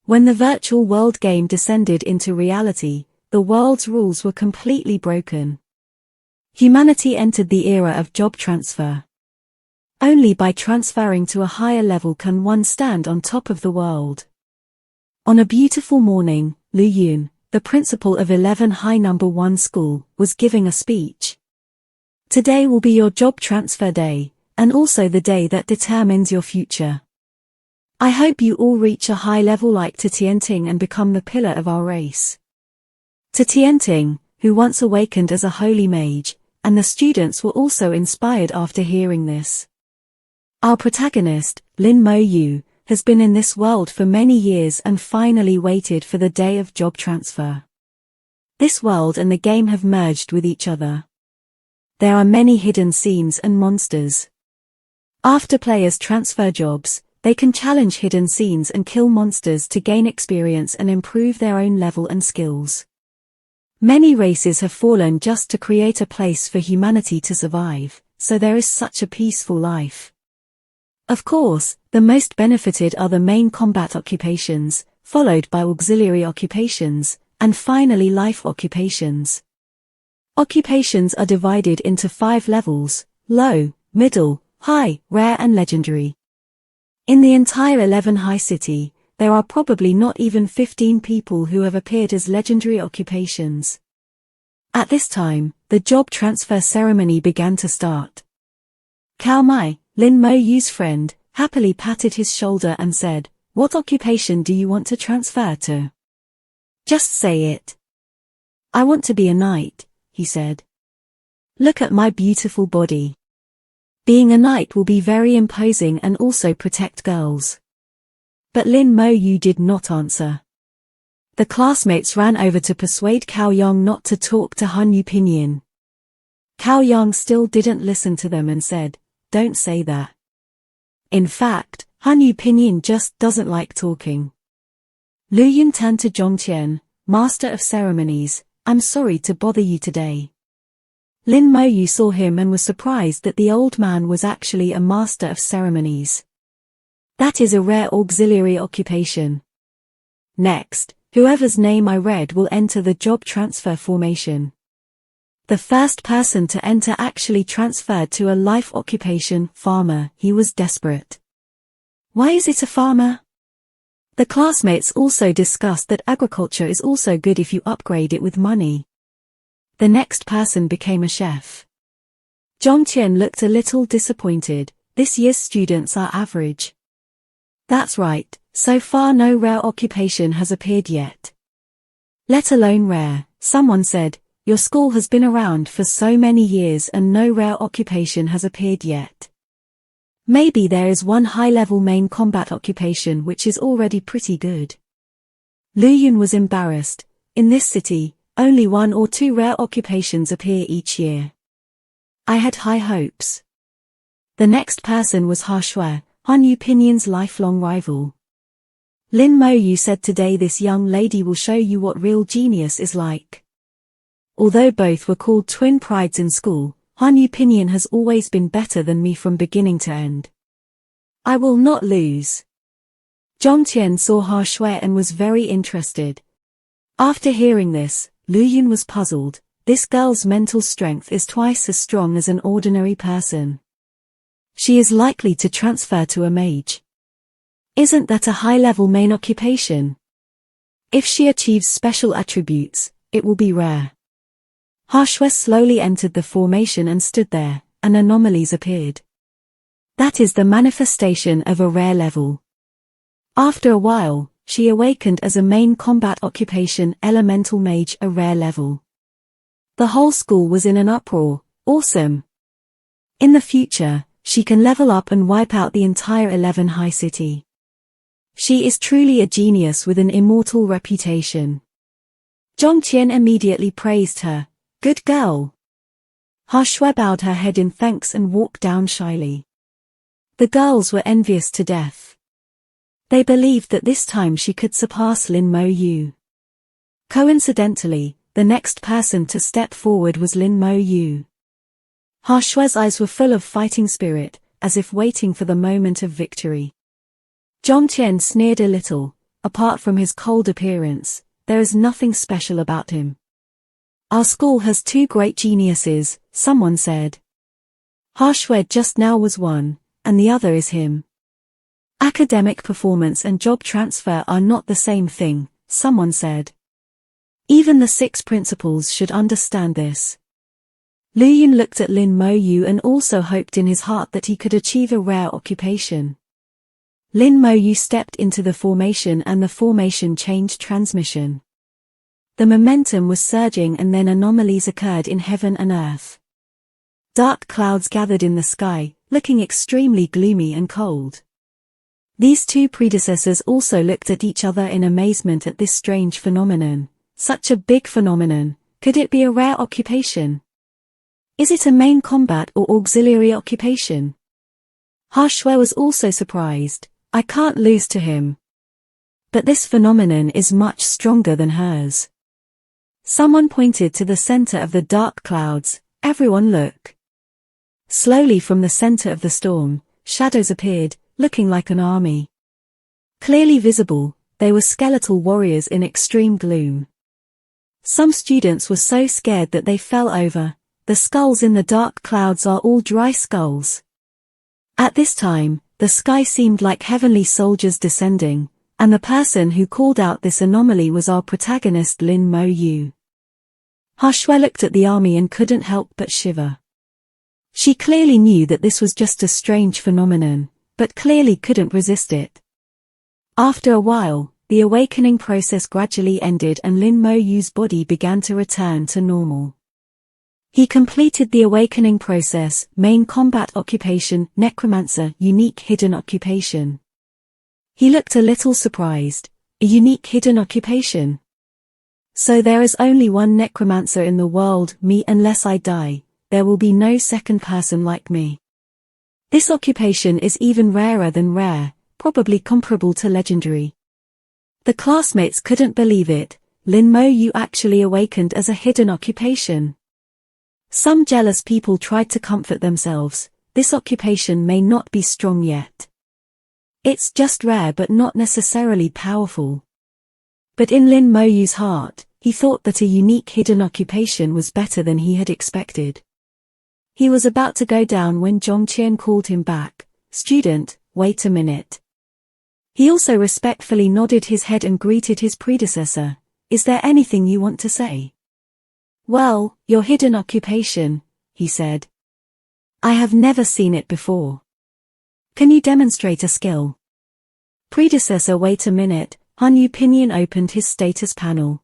When the virtual world game descended into reality, the world's rules were completely broken. Humanity entered the era of job transfer. Only by transferring to a higher level can one stand on top of the world. On a beautiful morning, Lu Yun, the principal of 11 High No. 1 School, was giving a speech. Today will be your job transfer day, and also the day that determines your future. I hope you all reach a high level like Tianting and become the pillar of our race. Tianting, who once awakened as a holy mage, and the students were also inspired after hearing this. Our protagonist, Lin Mo Yu, has been in this world for many years and finally waited for the day of job transfer. This world and the game have merged with each other. There are many hidden scenes and monsters. After players transfer jobs, they can challenge hidden scenes and kill monsters to gain experience and improve their own level and skills. Many races have fallen just to create a place for humanity to survive, so there is such a peaceful life. Of course, the most benefited are the main combat occupations, followed by auxiliary occupations, and finally life occupations. Occupations are divided into 5 levels: low, middle, high, rare and legendary. In the entire 11 High City, there are probably not even 15 people who have appeared as legendary occupations. At this time, the job transfer ceremony began to start. Cao Mai, Lin Mo Yu's friend, happily patted his shoulder and said, "What occupation do you want to transfer to? Just say it." "I want to be a knight," he said. "Look at my beautiful body. Being a knight will be very imposing and also protect girls." But Lin Mo Yu did not answer. The classmates ran over to persuade Cao Yang not to talk to Han Yu Pinyin. Cao Yang still didn't listen to them and said, "Don't say that. In fact, Han Yu Pinyin just doesn't like talking." Lu Yun turned to Zhongqian, Master of Ceremonies. "I'm sorry to bother you today." Lin Mo Yu saw him and was surprised that the old man was actually a Master of Ceremonies. That is a rare auxiliary occupation. Next, whoever's name I read will enter the job transfer formation. The first person to enter actually transferred to a life occupation, farmer. He was desperate. Why is it a farmer? The classmates also discussed that agriculture is also good if you upgrade it with money. The next person became a chef. Zhongqian looked a little disappointed. This year's students are average. That's right, so far no rare occupation has appeared yet. Let alone rare, someone said. Your school has been around for so many years and no rare occupation has appeared yet. Maybe there is one high-level main combat occupation which is already pretty good. Lu Yun was embarrassed. In this city, only 1 or 2 rare occupations appear each year. I had high hopes. The next person was Ha Shui, Han Yu Pinyin's lifelong rival. Lin Mo Yu said today this young lady will show you what real genius is like. Although both were called twin prides in school, Han Yu Pinyin has always been better than me from beginning to end. I will not lose. Zhongqian saw Ha Shui and was very interested. After hearing this, Lu Yun was puzzled. This girl's mental strength is twice as strong as an ordinary person. She is likely to transfer to a mage. Isn't that a high-level main occupation? If she achieves special attributes, it will be rare. Ha Shui slowly entered the formation and stood there, and anomalies appeared. That is the manifestation of a rare level. After a while, she awakened as a main combat occupation, elemental mage, a rare level. The whole school was in an uproar. Awesome! In the future, she can level up and wipe out the entire 11 High City. She is truly a genius with an immortal reputation. Zhongqian immediately praised her. Good girl. Ha Shui bowed her head in thanks and walked down shyly. The girls were envious to death. They believed that this time she could surpass Lin Mo Yu. Coincidentally, the next person to step forward was Lin Mo Yu. Ha Shui's eyes were full of fighting spirit, as if waiting for the moment of victory. Zhongqian sneered a little. apart from his cold appearance, there is nothing special about him. Our school has two great geniuses, someone said. Harshwed just now was one, and the other is him. Academic performance and job transfer are not the same thing, someone said. Even the 6 principals should understand this. Lu Yun looked at Lin Mo Yu and also hoped in his heart that he could achieve a rare occupation. Lin Mo Yu stepped into the formation and the formation changed transmission. The momentum was surging and then anomalies occurred in heaven and earth. Dark clouds gathered in the sky, looking extremely gloomy and cold. These two predecessors also looked at each other in amazement at this strange phenomenon. Such a big phenomenon, could it be a rare occupation? Is it a main combat or auxiliary occupation? Harshwe was also surprised. I can't lose to him. But this phenomenon is much stronger than hers. Someone pointed to the center of the dark clouds. Everyone look. Slowly from the center of the storm, shadows appeared, looking like an army. Clearly visible, they were skeletal warriors in extreme gloom. Some students were so scared that they fell over. The skulls in the dark clouds are all dry skulls. At this time, the sky seemed like heavenly soldiers descending, and the person who called out this anomaly was our protagonist Lin Mo Yu. Harshwe looked at the army and couldn't help but shiver. She clearly knew that this was just a strange phenomenon, but clearly couldn't resist it. After a while, the awakening process gradually ended and Lin Mo Yu's body began to return to normal. He completed the awakening process, main combat occupation, Necromancer, unique hidden occupation. He looked a little surprised. A unique hidden occupation? So there is only one Necromancer in the world, me, unless I die, there will be no second person like me. This occupation is even rarer than rare, probably comparable to legendary. The classmates couldn't believe it. Lin Mo Yu actually awakened as a hidden occupation. Some jealous people tried to comfort themselves. This occupation may not be strong yet. It's just rare but not necessarily powerful. But in Lin Mo Yu's heart, he thought that a unique hidden occupation was better than he had expected. He was about to go down when Zhongqian called him back. Student, wait a minute. He also respectfully nodded his head and greeted his predecessor. Is there anything you want to say? Well, your hidden occupation, he said. I have never seen it before. Can you demonstrate a skill? Predecessor, wait a minute. Han Yu Pinyin opened his status panel.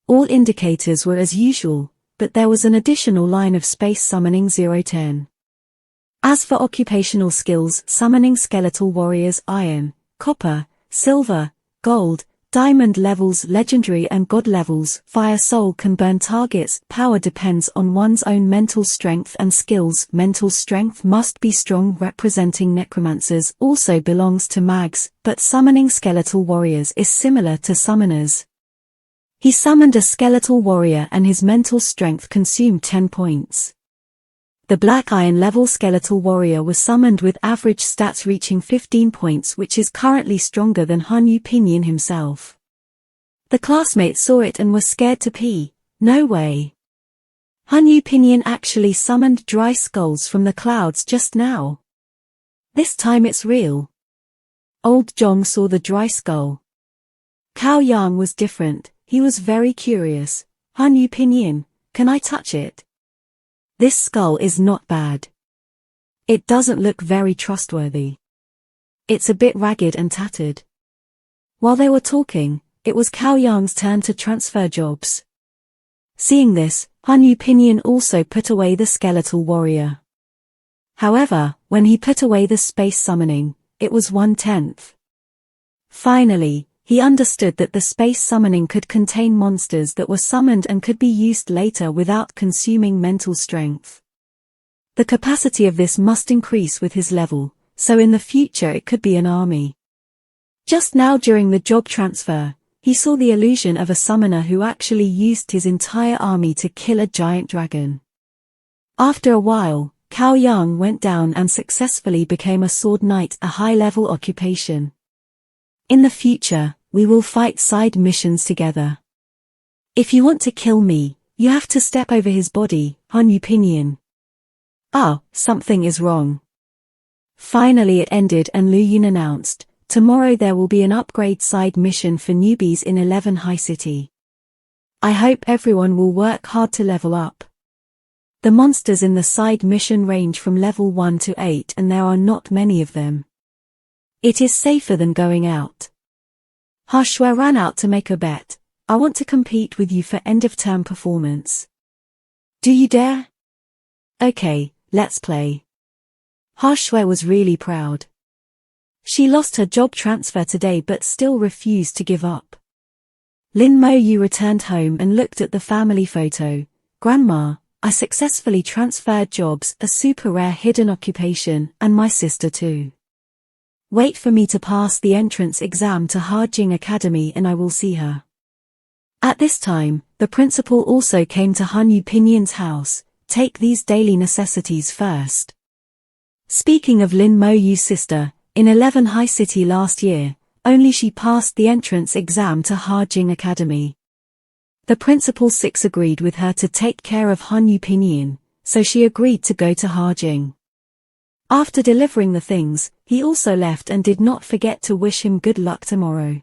All indicators were as usual, but there was an additional line of space summoning 010. As for occupational skills, summoning skeletal warriors, iron, copper, silver, gold, diamond levels, legendary and god levels, fire soul can burn targets, power depends on one's own mental strength and skills, mental strength must be strong, representing necromancers also belongs to mags, but summoning skeletal warriors is similar to summoners. He summoned a skeletal warrior and his mental strength consumed 10 points. The black iron level skeletal warrior was summoned with average stats reaching 15 points, which is currently stronger than Han Yu Pinyin himself. The classmates saw it and were scared to pee. No way. Han Yu Pinyin actually summoned dry skulls from the clouds just now. This time it's real. Old Zhong saw the dry skull. Cao Yang was different. He was very curious. Han Yu Pinyin, can I touch it? This skull is not bad. It doesn't look very trustworthy. It's a bit ragged and tattered. While they were talking, it was Cao Yang's turn to transfer jobs. Seeing this, Han Yu Pinyin also put away the skeletal warrior. However, when he put away the space summoning, it was 1/10. Finally, he understood that the space summoning could contain monsters that were summoned and could be used later without consuming mental strength. The capacity of this must increase with his level, so in the future it could be an army. Just now during the job transfer, he saw the illusion of a summoner who actually used his entire army to kill a giant dragon. After a while, Cao Yang went down and successfully became a sword knight, a high-level occupation. In the future, we will fight side missions together. If you want to kill me, you have to step over his body, Han Yu Pinyin. Ah, something is wrong. Finally it ended and Lu Yun announced, tomorrow there will be an upgrade side mission for newbies in 11 High City. I hope everyone will work hard to level up. The monsters in the side mission range from level 1 to 8 and there are not many of them. It is safer than going out. Ha Shui ran out to make a bet. I want to compete with you for end-of-term performance. Do you dare? Okay, let's play. Ha Shui was really proud. She lost her job transfer today but still refused to give up. Lin Mo Yu returned home and looked at the family photo. Grandma, I successfully transferred jobs, a super rare hidden occupation, and my sister too. Wait for me to pass the entrance exam to Hajing Academy and I will see her. At this time, the principal also came to Han Yu Pinyin's house. Take these daily necessities first. Speaking of Lin Mo Yu's sister, in 11 High City last year, only she passed the entrance exam to Hajing Academy. The principal 6 agreed with her to take care of Han Yu Pinyin, so she agreed to go to Hajing. After delivering the things, he also left and did not forget to wish him good luck tomorrow.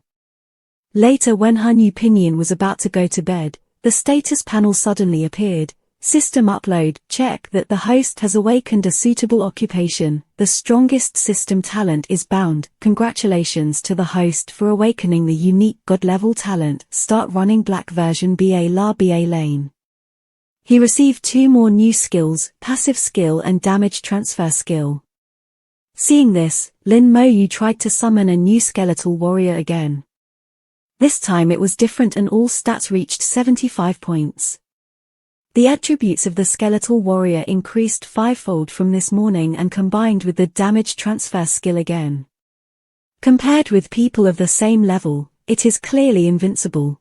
Later when Han Yu Pinyin was about to go to bed, the status panel suddenly appeared. System upload, check that the host has awakened a suitable occupation. The strongest system talent is bound. Congratulations to the host for awakening the unique god-level talent. Start running black version BA La BA lane. He received 2 more new skills, passive skill and damage transfer skill. Seeing this, Lin Mo Yu tried to summon a new skeletal warrior again. This time it was different and all stats reached 75 points. The attributes of the skeletal warrior increased 5-fold from this morning and combined with the damage transfer skill again. Compared with people of the same level, it is clearly invincible.